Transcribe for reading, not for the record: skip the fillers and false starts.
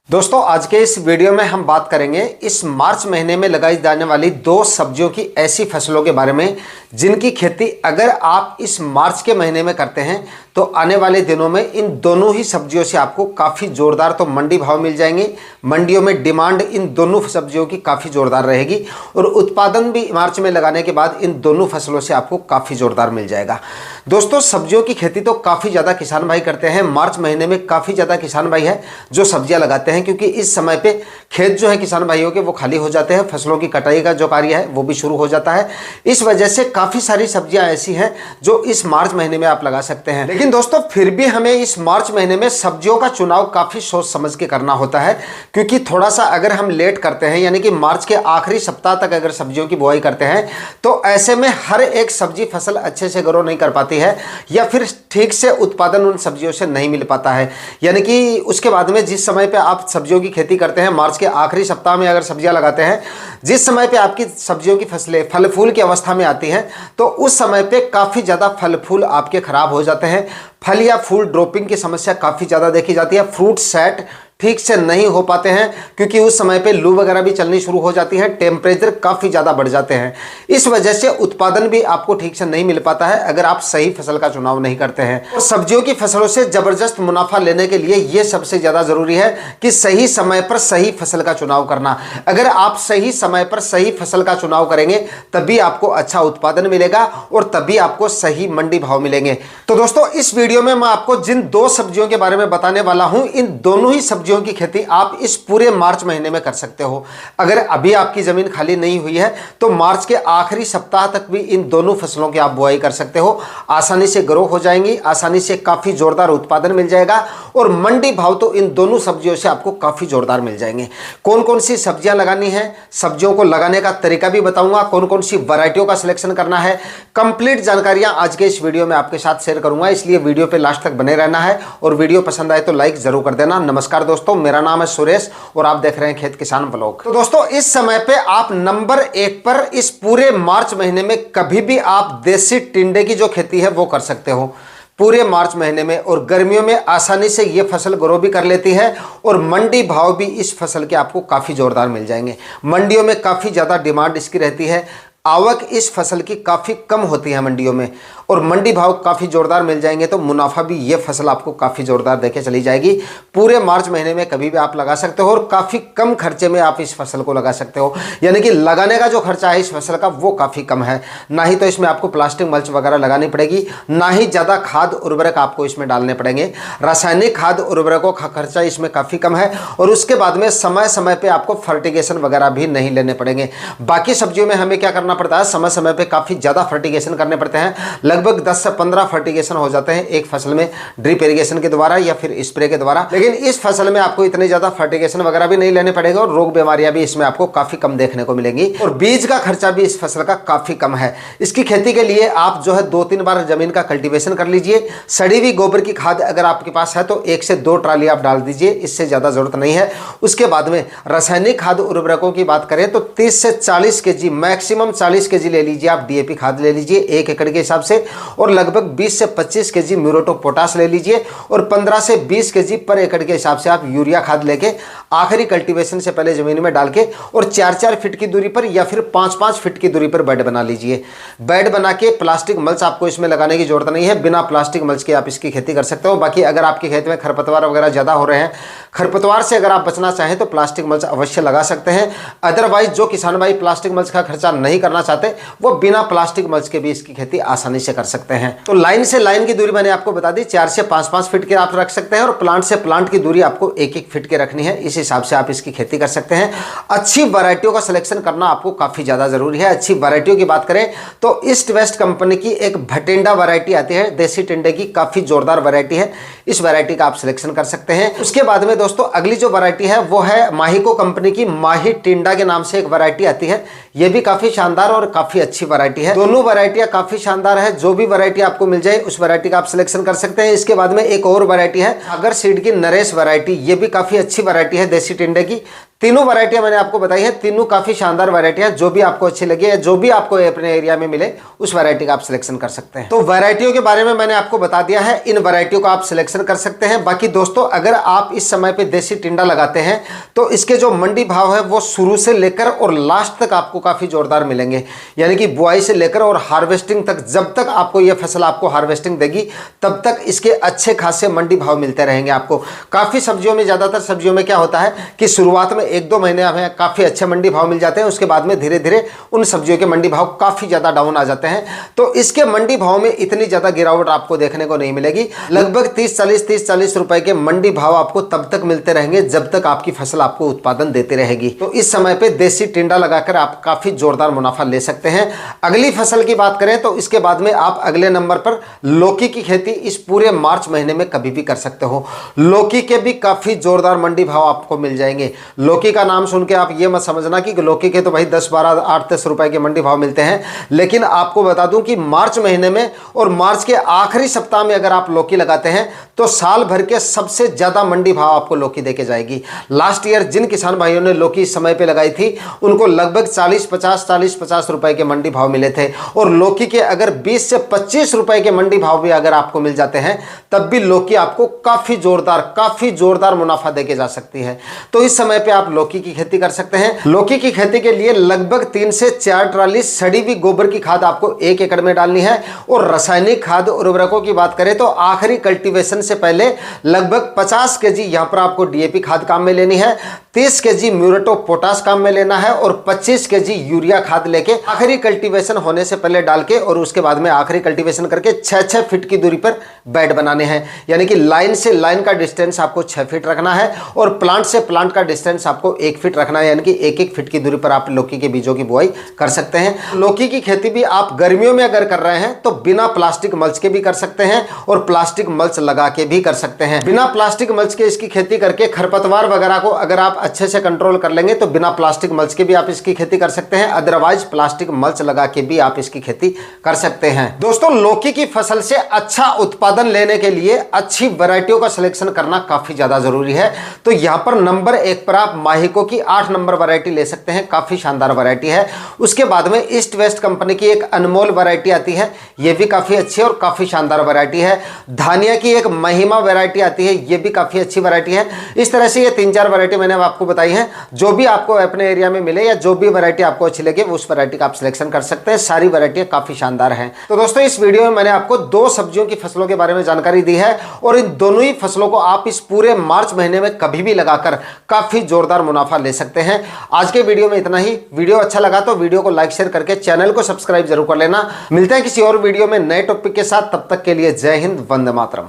दोस्तों आज के इस वीडियो में हम बात करेंगे इस मार्च महीने में लगाई जाने वाली दो सब्जियों की ऐसी फसलों के बारे में जिनकी खेती अगर आप इस मार्च के महीने में करते हैं तो आने वाले दिनों में इन दोनों ही सब्जियों से आपको काफ़ी ज़ोरदार तो मंडी भाव मिल जाएंगे। मंडियों में डिमांड इन दोनों सब्जियों की काफ़ी ज़ोरदार रहेगी और उत्पादन भी मार्च में लगाने के बाद इन दोनों फसलों से आपको काफ़ी ज़ोरदार मिल जाएगा। दोस्तों सब्जियों की खेती तो काफ़ी ज़्यादा किसान भाई करते हैं। मार्च महीने में काफ़ी ज़्यादा किसान भाई है जो सब्जियां लगाते हैं, क्योंकि इस समय पे खेत जो है किसान भाइयों के वो खाली हो जाते हैं, फसलों की कटाई का जो कार्य है वो भी शुरू हो जाता है। इस वजह से काफ़ी सारी सब्जियां ऐसी हैं जो इस मार्च महीने में आप लगा सकते हैं। लेकिन दोस्तों फिर भी हमें इस मार्च महीने में सब्जियों का चुनाव काफ़ी सोच समझ के करना होता है, क्योंकि थोड़ा सा अगर हम लेट करते हैं यानी कि मार्च के आखिरी सप्ताह तक अगर सब्जियों की बुआई करते हैं तो ऐसे में हर एक सब्जी फसल अच्छे से ग्रो नहीं कर पाती है या फिर ठीक से उत्पादन उन सब्जियों से नहीं मिल पाता है। यानी कि उसके बाद में जिस समय पे आप सब्जियों की खेती करते हैं, मार्च के आखिरी सप्ताह में अगर सब्जियां लगाते हैं, जिस समय पे आपकी सब्जियों की फसलें फल फूल की अवस्था में आती हैं तो उस समय पे काफ़ी ज़्यादा फल फूल आपके खराब हो जाते हैं। फल या फूल ड्रॉपिंग की समस्या काफ़ी ज़्यादा देखी जाती है। फ्रूट सेट ठीक से नहीं हो पाते हैं क्योंकि उस समय पे लू वगैरह भी चलनी शुरू हो जाती है, टेम्परेचर काफ़ी ज़्यादा बढ़ जाते हैं। इस वजह से उत्पादन भी आपको ठीक से नहीं मिल पाता है अगर आप सही फसल का चुनाव नहीं करते हैं। और सब्जियों की फसलों से ज़बरदस्त मुनाफा लेने के लिए ये सबसे ज़्यादा ज़रूरी है कि सही समय पर सही फसल का चुनाव करना। अगर आप सही समय पर सही फसल का चुनाव करेंगे तभी आपको अच्छा उत्पादन मिलेगा और तभी आपको सही मंडी भाव मिलेंगे। तो दोस्तों इस वीडियो में मैं आपको जिन दो सब्जियों के बारे में बताने वाला हूं, इन दोनों ही सब्जियों की खेती आप इस पूरे मार्च महीने में कर सकते हो। अगर अभी आपकी जमीन खाली नहीं हुई है तो मार्च के आखिरी सप्ताह तक भी इन दोनों फसलों की आप बुआई कर सकते हो। आसानी से ग्रो हो जाएंगी, आसानी से काफी जोरदार उत्पादन मिल जाएगा और मंडी भाव तो इन दोनों सब्जियों से आपको काफी जोरदार मिल जाएंगे। कौन कौन सी सब्जियां लगानी है, सब्जियों को लगाने का तरीका भी बताऊंगा, कौन कौन सी वैरायटियों का सिलेक्शन करना है, कंप्लीट जानकारियां आज के इस वीडियो में आपके साथ शेयर करूंगा। इसलिए वीडियो पे लास्ट तक बने रहना है और वीडियो पसंद आए तो लाइक जरूर कर देना। नमस्कार दोस्तों, मेरा नाम है सुरेश और आप देख रहे हैं खेत किसान ब्लॉग। तो दोस्तों इस समय पे आप नंबर 1 पर इस पूरे मार्च महीने में कभी भी आप देसी टिंडे की जो खेती है वो कर सकते हो पूरे मार्च महीने में। और गर्मियों में आसानी से ये फसल ग्रो भी कर लेती है और मंडी भाव भी इस फसल के आपको काफ़ी जोरदार मिल जाएंगे। मंडियों में काफ़ी ज़्यादा डिमांड इसकी रहती है, आवक इस फसल की काफ़ी कम होती है मंडियों में और मंडी भाव काफ़ी ज़ोरदार मिल जाएंगे तो मुनाफा भी ये फसल आपको काफ़ी ज़ोरदार देके चली जाएगी। पूरे मार्च महीने में कभी भी आप लगा सकते हो और काफ़ी कम खर्चे में आप इस फसल को लगा सकते हो। यानी कि लगाने का जो खर्चा है इस फसल का वो काफ़ी कम है। ना ही तो इसमें आपको प्लास्टिक मल्च वगैरह लगानी पड़ेगी, ना ही ज़्यादा खाद उर्वरक आपको इसमें डालने पड़ेंगे। रासायनिक खाद उर्वरकों का खर्चा इसमें काफ़ी कम है और उसके बाद में समय समय पर आपको फर्टिगेशन वगैरह भी नहीं लेने पड़ेंगे। बाकी सब्जियों में हमें क्या करना पड़ता है, समय समय पे काफी ज्यादा फर्टिगेशन करने पड़ते हैं। लगभग 10 से 15 फर्टिगेशन हो जाते हैं एक फसल में, ड्रिप इरिगेशन के द्वारा या फिर स्प्रे के द्वारा। लेकिन इस फसल में आपको इतने ज्यादा फर्टिगेशन वगैरह भी नहीं लेने पड़ेगा और रोग बीमारियां भी इसमें आपको काफी कम देखने को मिलेंगी और बीज का खर्चा भी इस फसल का काफी कम है। इसकी खेती के लिए आप जो है 2-3 बार जमीन का कल्टीवेशन कर लीजिए। सड़ी हुई गोबर की खाद अगर आपके पास है तो 1 से 2 ट्राली आप डाल दीजिए, इससे ज्यादा जरूरत नहीं है। उसके बाद में रासायनिक खाद उर्वरकों की बात करें तो 30 से 40 केजी, मैक्सिमम 40 केजी ले लीजिए आप डीएपी खाद ले लीजिए 1 एकड़ के हिसाब से और लगभग 20 से 25 केजी म्यूरेट ऑफ पोटाश ले लीजिए और 15 से 20 केजी पर एकड़ के हिसाब से आप यूरिया खाद लेके आखिरी कल्टीवेशन से पहले जमीन में डाल के और 4-4 फीट की दूरी पर या फिर 5-5 फीट की दूरी पर बेड बना लीजिए। बेड बना के प्लास्टिक मल्च आपको इसमें लगाने की जरूरत नहीं है, बिना प्लास्टिक मल्च के आप इसकी खेती कर सकते हो। बाकी अगर आपके खेत में खरपतवार वगैरह ज़्यादा हो रहे हैं, खरपतवार से अगर आप बचना चाहें तो प्लास्टिक मल्च अवश्य लगा सकते हैं। अदरवाइज जो किसान भाई प्लास्टिक मल्च का खर्चा नहीं करना चाहते वो बिना प्लास्टिक मल्च के भी इसकी खेती आसानी से कर सकते हैं। तो लाइन से लाइन की दूरी मैंने आपको बता दी, 4 से 5-5 फीट के आप रख सकते हैं और प्लांट से प्लांट की दूरी आपको 1-1 फीट के रखनी है। इस हिसाब से आप इसकी खेती कर सकते हैं। अच्छी वैरायटियों का सिलेक्शन करना आपको काफ़ी ज़्यादा जरूरी है। अच्छी वैरायटियों की बात करें तो ईस्ट वेस्ट कंपनी की एक भटिंडा वैरायटी आती है, देसी टिंडे की, काफ़ी जोरदार वैरायटी है। इस वैरायटी का आप सिलेक्शन कर सकते हैं। उसके बाद में दोस्तों अगली जो वैरायटी है वो है माहिको कंपनी की माही टिंडा के नाम से एक वैरायटी आती है। ये भी काफ़ी शानदार और काफ़ी अच्छी वैरायटी है। दोनों वैरायटियाँ काफ़ी शानदार है। जो भी वैरायटी आपको मिल जाए उस वैरायटी का आप सिलेक्शन कर सकते हैं। इसके बाद में एक और वैरायटी है सागर सीड की नरेश वैरायटी, ये भी काफ़ी अच्छी वैरायटी है देसी टिंडे की। तीनों वैरायटियां मैंने आपको बताई है, तीनों काफी शानदार वैरायटियां, जो भी आपको अच्छी लगे या जो भी आपको अपने एरिया में मिले उस वैरायटी का आप सिलेक्शन कर सकते हैं। तो वैरायटियों के बारे में मैंने आपको बता दिया है, इन वैरायटियों का आप सिलेक्शन कर सकते हैं। बाकी दोस्तों, अगर आप इस समय पे देसी टिंडा लगाते हैं तो इसके जो मंडी भाव है वो शुरू से लेकर और लास्ट तक आपको काफी जोरदार मिलेंगे। यानी कि बुआई से लेकर और हार्वेस्टिंग तक, जब तक आपको यह फसल आपको हार्वेस्टिंग देगी तब तक इसके अच्छे खासे मंडी भाव मिलते रहेंगे आपको। काफी सब्जियों में, ज्यादातर सब्जियों में क्या होता है कि शुरुआत में 1-2 महीने हमें काफी अच्छे मंडी भाव मिल जाते हैं, उसके बाद में धीरे धीरे उन सब्जियों के मंडी भाव काफी ज्यादा डाउन आ जाते हैं। तो इसके मंडी भाव में इतनी ज्यादा गिरावट आपको देखने को नहीं मिलेगी। लगभग 30-40 रुपए के मंडी भाव आपको तब तक मिलते रहेंगे जब तक आपकी फसल आपको उत्पादन देती रहेगी। तो इस समय पे देसी टिंडा लगाकर आप काफी जोरदार मुनाफा ले सकते हैं। अगली फसल की बात करें तो इसके बाद में आप अगले नंबर पर लौकी की खेती इस पूरे मार्च महीने में कभी भी कर सकते हो। लौकी के भी काफी जोरदार मंडी भाव आपको मिल जाएंगे। लौकी का नाम सुन के आप ये मत समझना कि लौकी के तो भाई 10-12, 8-10 रुपए के मंडी भाव मिलते हैं, लेकिन आपको बता दूं कि मार्च महीने में और मार्च के आखिरी सप्ताह में अगर आप लौकी लगाते हैं तो साल भर के सबसे ज्यादा मंडी भाव आपको लौकी देके जाएगी। लास्ट ईयर जिन किसान भाइयों ने लौकी इस समय पे लगाई थी उनको लगभग 40-50 रुपए के मंडी भाव मिले थे। और लौकी के अगर 20 से 25 रुपए के मंडी भाव भी अगर आपको मिल जाते हैं तब भी लौकी आपको काफी जोरदार मुनाफा देके जा सकती है। तो इस समय पे आप लौकी की खेती कर सकते हैं। लौकी की खेती के लिए लगभग 3 से 4 ट्राली सड़ी हुई गोबर की खाद आपको 1 एकड़ में डालनी है। और रासायनिक खाद उर्वरकों की बात करें तो आखिरी कल्टीवेशन से पहले लगभग 50 केजी यहां पर आपको डीएपी खाद काम में लेनी है, 30 केजी म्यूरेट ऑफ पोटाश काम में लेना है और 25 केजी यूरिया खाद लेके आखिरी कल्टीवेशन होने से पहले डाल के और उसके बाद में आखिरी कल्टीवेशन करके 6-6 फीट की दूरी पर बेड बनाने हैं। यानी कि लाइन से लाइन का डिस्टेंस आपको 6 फीट रखना है और प्लांट से प्लांट का डिस्टेंस आपको 1 फीट रखना है। यानी कि 1-1 फीट की दूरी पर आप लौकी के बीजों की बुआई कर सकते हैं। लौकी की खेती भी आप गर्मियों में अगर कर रहे हैं तो बिना प्लास्टिक मल्च के भी कर सकते हैं और प्लास्टिक मल्च लगा के भी कर सकते हैं। बिना प्लास्टिक मल्च के इसकी खेती करके खरपतवार वगैरह को अगर आप अच्छे से कंट्रोल कर लेंगे तो बिना प्लास्टिक मल्च के भी आप इसकी खेती कर सकते हैं। अदरवाइज प्लास्टिक मल्च लगा के भी आप इसकी खेती कर सकते हैं। दोस्तों, लौकी की फसल से अच्छा उत्पादन लेने के लिए अच्छी वैरायटियों का सिलेक्शन करना काफी ज्यादा जरूरी है। तो यहां पर नंबर 1 पर आप माहिको की 8 नंबर वैरायटी ले सकते हैं, काफी शानदार वैरायटी है। उसके बाद में ईस्ट वेस्ट कंपनी की एक अनमोल वैरायटी आती है, यह भी काफी अच्छी और काफी शानदार वैरायटी है। धानिया की एक महिमा वैरायटी आती है, यह भी काफी अच्छी वैरायटी है। इस तरह से ये 3-4 वैरायटी मैंने आपको बताई है। जो भी आपको अपने एरिया में मिले या जो भी वैरायटी आपको अच्छी लगे उस वैरायटी का आप सिलेक्शन कर सकते हैं। सारी वैरायटियां काफी शानदार हैं। तो दोस्तों, इस वीडियो में मैंने आपको 2 सब्जियों की फसलों के बारे में जानकारी दी है और इन दोनों ही फसलों को आप इस पूरे मार्च महीने में कभी भी लगाकर काफी जोरदार मुनाफा ले सकते हैं। आज के वीडियो में इतना ही। वीडियो अच्छा लगा तो वीडियो को लाइक शेयर करके चैनल को सब्सक्राइब जरूर कर लेना। मिलते हैं किसी और वीडियो में नए टॉपिक के साथ, तब तक के लिए जय हिंद, वंदे मातरम।